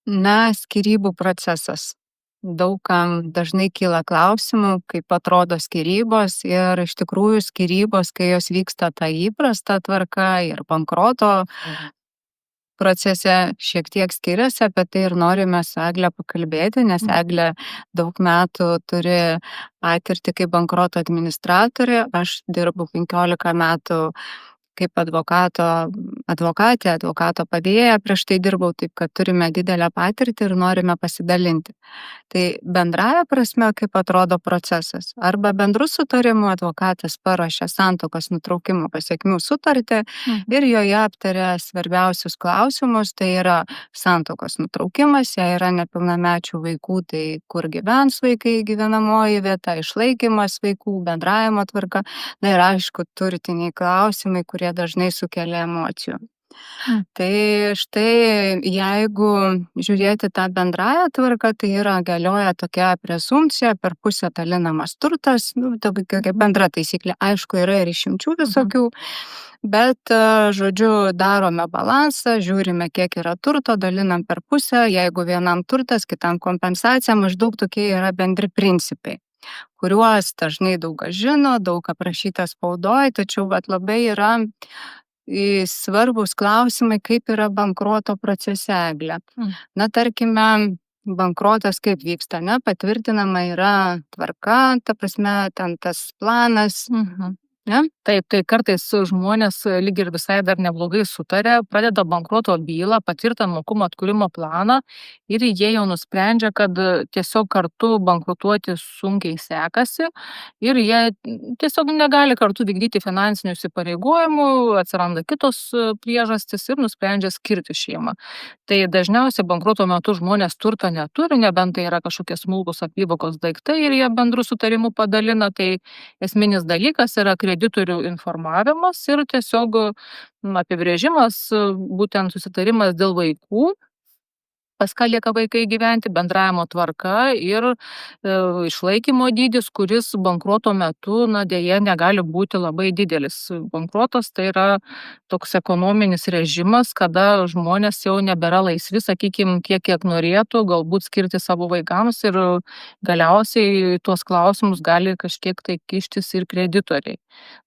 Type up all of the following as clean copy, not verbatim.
Skyrybų procesas. Daug kam dažnai kyla klausimų, kaip atrodo skyrybos ir iš tikrųjų skyrybos, kai jos vyksta ta įprasta tvarka ir bankroto procese šiek tiek skiriasi, apie tai ir norime su Egle pakalbėti, nes Eglė daug metų turi patirtį kaip bankroto administratorė, aš dirbu 15 metų kaip advokato padėjėja, prieš tai dirbau, taip kad turime didelę patirtį ir norime pasidalinti. Tai bendraja prasme, kaip atrodo procesas. Arba bendrų sutarimų advokatas paruošia santuokos nutraukimo pasekmių sutartį ir joje aptaria svarbiausius klausimus, tai yra santuokos nutraukimas, jei yra nepilnamečių vaikų, tai kur gyvens vaikai, gyvenamoji vieta, išlaikymas vaikų, bendravimo tvarka, na ir aišku, turtiniai klausimai, kurie dažnai sukelia emocijų. Tai štai, jeigu žiūrėti tą bendrąją tvarką, tai galioja tokia presumpcija, per pusę dalinamas turtas, tokia bendra taisyklė, aišku, yra ir išimčių visokių, bet, žodžiu, darome balansą, žiūrime, kiek yra turto, dalinam per pusę, jeigu vienam turtas, kitam kompensacija, maždaug tokie yra bendri principai, kuriuos dažnai daug kas žino, daug aprašyta spaudoj, tačiau labai yra svarbus klausimai, kaip yra bankroto procese, Egle. Na, tarkime, bankrotas kaip vyksta, ne, patvirtinama yra tvarka, ta prasme, ten tas planas, ne? Taip, tai kartais žmonės lyg ir visai dar neblogai sutarė, pradeda bankroto bylą, patvirtina mokumo atkūrimo planą ir jie jau nusprendžia, kad tiesiog kartu bankrutuoti sunkiai sekasi ir jie tiesiog negali kartu vykdyti finansinių įsipareigojimų, atsiranda kitos priežastys ir nusprendžia skirti šeimą. Tai dažniausiai bankroto metu žmonės turto neturi, nebent tai yra kažkokie smulkūs apyvokos daiktai ir jie bendrų sutarimų padalina, tai esminis dalykas yra kreditorių informavimas ir tiesiog apibrėžimas, būtent susitarimas dėl vaikų, pas ką lieka vaikai gyventi, bendravimo tvarka ir išlaikymo dydis, kuris bankroto metu, dėja, negali būti labai didelis. Bankrotas tai yra toks ekonominis režimas, kada žmonės jau nebėra laisvi, sakykime, kiek norėtų, galbūt skirti savo vaikams ir galiausiai tuos klausimus gali kažkiek tai kištis ir kreditoriai.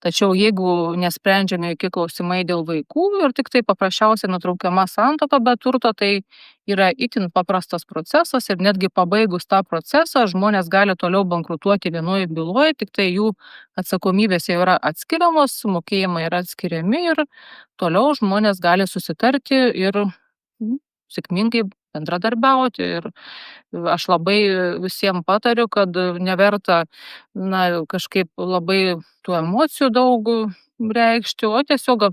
Tačiau jeigu nesprendžiami jokie klausimai dėl vaikų ir tik tai paprasčiausiai nutraukiama santuoka be turto, tai yra itin paprastas procesas ir netgi pabaigus tą procesą žmonės gali toliau bankrutuoti vienoje byloje, tik tai jų atsakomybės jau yra atskiriamos, mokėjimai yra atskiriami ir toliau žmonės gali susitarti ir sėkmingai bendradarbiauti. Ir aš labai visiems patariu, kad neverta kažkaip labai tų emocijų daug reikšti, o tiesiog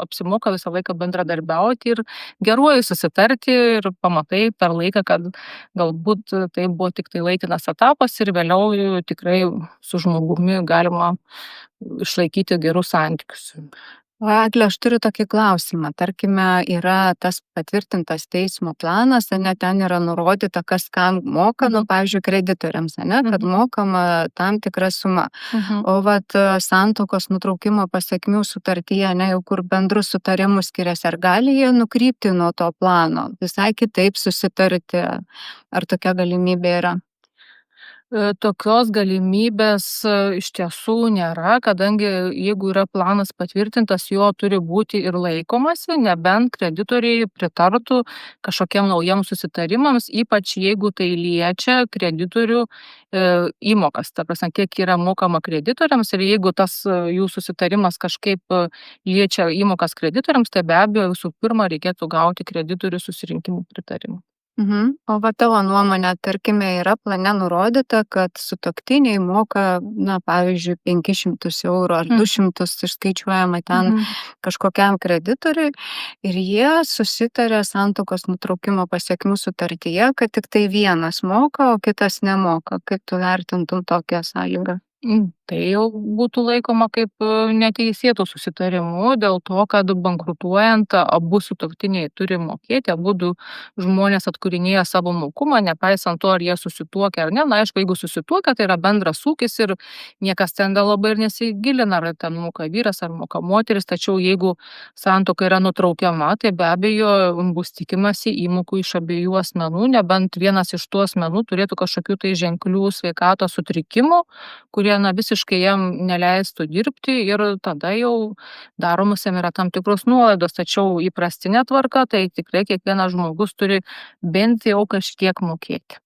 apsimoka visą laiką bendradarbiauti ir geruoju susitarti ir pamatai per laiką, kad galbūt tai buvo tik tai laikinas etapas ir vėliau tikrai su žmogumi galima išlaikyti gerus santykius. Egle, aš turiu tokį klausimą. Tarkime, yra tas patvirtintas teismo planas, ten yra nurodyta, kas kam moka, pavyzdžiui, kreditoriams, kad mokama tam tikra suma. O santuokos nutraukimo pasekmių sutartyje, jau kur bendrų sutarimų skiriasi, ar gali jie nukrypti nuo to plano, visai kitaip susitarti, ar tokia galimybė yra? Tokios galimybės iš tiesų nėra, kadangi jeigu yra planas patvirtintas, jo turi būti ir laikomasi, nebent kreditoriai pritartų kažkokiem naujiems susitarimams, ypač jeigu tai liečia kreditorių įmokas, ta prasme, kiek yra mokama kreditoriams ir jeigu tas jų susitarimas kažkaip liečia įmokas kreditoriams, tai be abejo visų pirma reikėtų gauti kreditorių susirinkimų pritarimą. O tavo nuomonė, tarkime, yra plane nurodyta, kad sutuoktiniai moka, pavyzdžiui, 500 eurų ar 200 išskaičiuojama ten kažkokiam kreditoriui ir jie susitarė santuokos nutraukimo pasekmių sutartyje, kad tik tai vienas moka, o kitas nemoka. Kaip tu vertintum tokią sąlygą? Tai jau būtų laikoma kaip neteisėtu susitarimu dėl to, kad bankrutuojant abu sutuoktiniai turi mokėti, abudu žmonės atkūrinėja savo mokumą, nepaisant to, ar jie susituokia ar ne. Na, aišku, jeigu susituokia, tai yra bendras ūkis ir niekas ten gal labai ir nesigilina, ar ten moka vyras ar moka moteris, tačiau jeigu santuoka yra nutraukiama, tai be abejo bus tikimasi įmokų iš abiejų asmenų, nebent vienas iš tų asmenų turėtų kažkokių tai ženklių sveikatos sutrikimų, kurie visiškai jam neleistų dirbti ir tada jau daromos jam yra tam tikros nuolaidos, tačiau įprastinė tvarka, tai tikrai kiekvienas žmogus turi bent jau kažkiek mokėti.